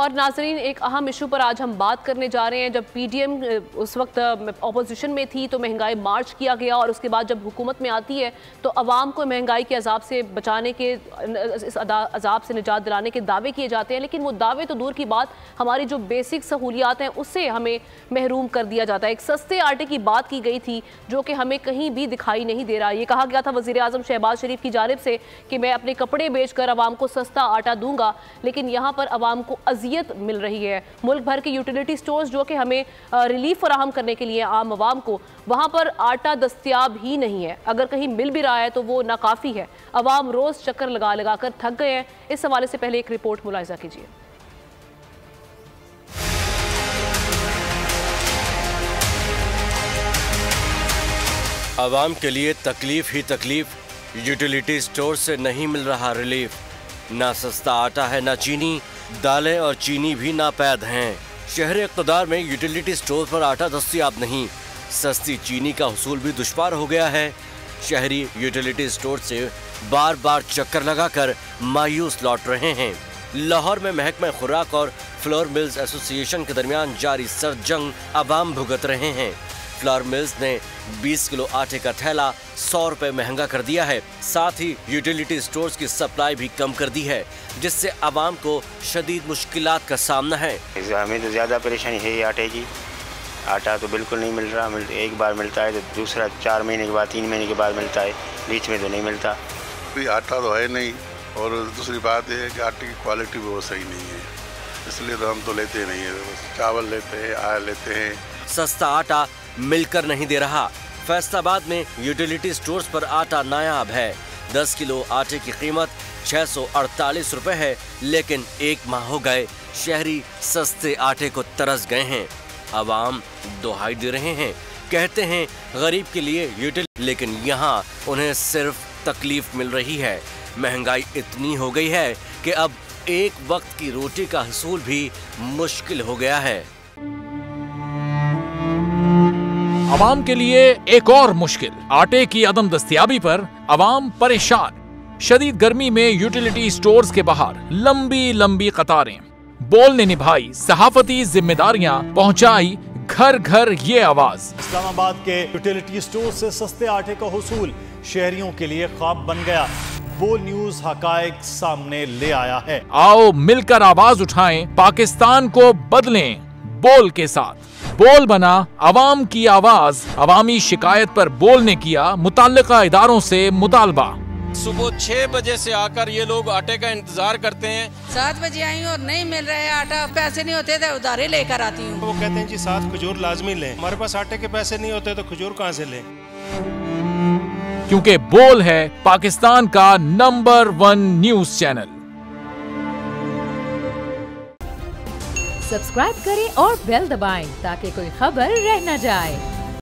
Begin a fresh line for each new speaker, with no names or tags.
और नाजरीन, एक अहम इशू पर आज हम बात करने जा रहे हैं। जब पीडीएम उस वक्त अपोजिशन में थी तो महंगाई मार्च किया गया, और उसके बाद जब हुकूमत में आती है तो अवाम को महंगाई के अजाब से बचाने के, इस अजाब से निजात दिलाने के दावे किए जाते हैं। लेकिन वो दावे तो दूर की बात, हमारी जो बेसिक सहूलियात हैं उससे हमें महरूम कर दिया जाता है। एक सस्ते आटे की बात की गई थी जो कि हमें कहीं भी दिखाई नहीं दे रहा। ये कहा गया था वज़ीर आज़म शहबाज शरीफ की जानिब से कि मैं अपने कपड़े बेचकर अवाम को सस्ता आटा दूंगा, लेकिन यहाँ पर अवाम को मिल रही है। मुल्क भर के यूटिलिटी स्टोर्स जो कि हमें रिलीफ फराहम करने के लिए आम आवाम को, वहां पर आटा दस्तयाब ही नहीं है। अगर कहीं मिल भी रहा है तो वो नाकाफी है। अवाम रोज चक्कर लगा लगा कर थक गए हैं। इस हवाले से पहले एक रिपोर्ट मुलाहिजा कीजिए।
अवाम के लिए तकलीफ ही तकलीफ, यूटिलिटी स्टोर से नहीं मिल रहा रिलीफ। ना सस्ता आटा है, ना चीनी, दालें और चीनी भी नापैद हैं। शहरी इक़्तिदार में यूटिलिटी स्टोर पर आटा दस्तयाब नहीं, सस्ती चीनी का हुसूल भी दुश्वार हो गया है। शहरी यूटिलिटी स्टोर से बार बार चक्कर लगाकर मायूस लौट रहे हैं। लाहौर में महकमा खुराक और फ्लोर मिल्स एसोसिएशन के दरमियान जारी सर्द जंग अवाम भुगत रहे हैं। फ्लोर मिल्स ने 20 किलो आटे का थैला 100 रुपए महंगा कर दिया है। साथ ही यूटिलिटी स्टोर्स की सप्लाई भी कम कर दी है, जिससे आवाम को शदीद मुश्किलात का सामना है।
हमें तो ज़्यादा परेशानी है आटे की। आटा तो बिल्कुल नहीं मिल रहा। एक बार मिलता है तो दूसरा 4 महीने के बाद, 3 महीने के बाद मिलता है, बीच में तो नहीं मिलता।
कोई आटा तो है नहीं, और दूसरी बात यह है कि आटे की क्वालिटी भी वो सही नहीं है, इसलिए तो हम तो लेते नहीं है। चावल लेते हैं, आयल लेते हैं।
सस्ता आटा मिलकर नहीं दे रहा। फैसलाबाद में यूटिलिटी स्टोर्स पर आटा नायाब है। 10 किलो आटे की कीमत 648 रुपए है, लेकिन 1 माह हो गए शहरी सस्ते आटे को तरस गए हैं। अवाम दुहाई दे रहे हैं, कहते हैं गरीब के लिए यूटिलिटी, लेकिन यहाँ उन्हें सिर्फ तकलीफ मिल रही है। महंगाई इतनी हो गई है कि अब एक वक्त की रोटी का हसूल भी मुश्किल हो गया है।
अवाम के लिए एक और मुश्किल, आटे की अदम दस्तयाबी पर अवाम परेशान। शदीद गर्मी में यूटिलिटी स्टोर्स के बाहर लंबी लंबी कतारें। बोल ने निभाई सहाफती जिम्मेदारियां, पहुंचाई घर घर ये आवाज।
इस्लामाबाद के यूटिलिटी स्टोर से सस्ते आटे का हुसूल शहरियों के लिए ख्वाब बन गया। बोल न्यूज हकायक सामने ले आया है।
आओ मिलकर आवाज उठाएं, पाकिस्तान को बदलें बोल के साथ। बोल बना अवाम की आवाज। अवामी शिकायत पर बोल ने किया मुताल्लिका इदारों से मुतालबा।
सुबह 6 बजे से आकर ये लोग आटे का इंतजार करते हैं।
7 बजे आई और नहीं मिल रहा है आटा। पैसे नहीं होते तो उधारे लेकर आती हूँ।
वो कहते हैं जी 7 खजूर लाजमी लें। हमारे पास आटे के पैसे नहीं होते तो खजूर कहाँ से लें?
क्योंकि बोल है पाकिस्तान का नंबर 1 न्यूज चैनल।
सब्सक्राइब करें और बेल दबाएं ताकि कोई खबर रह न जाए।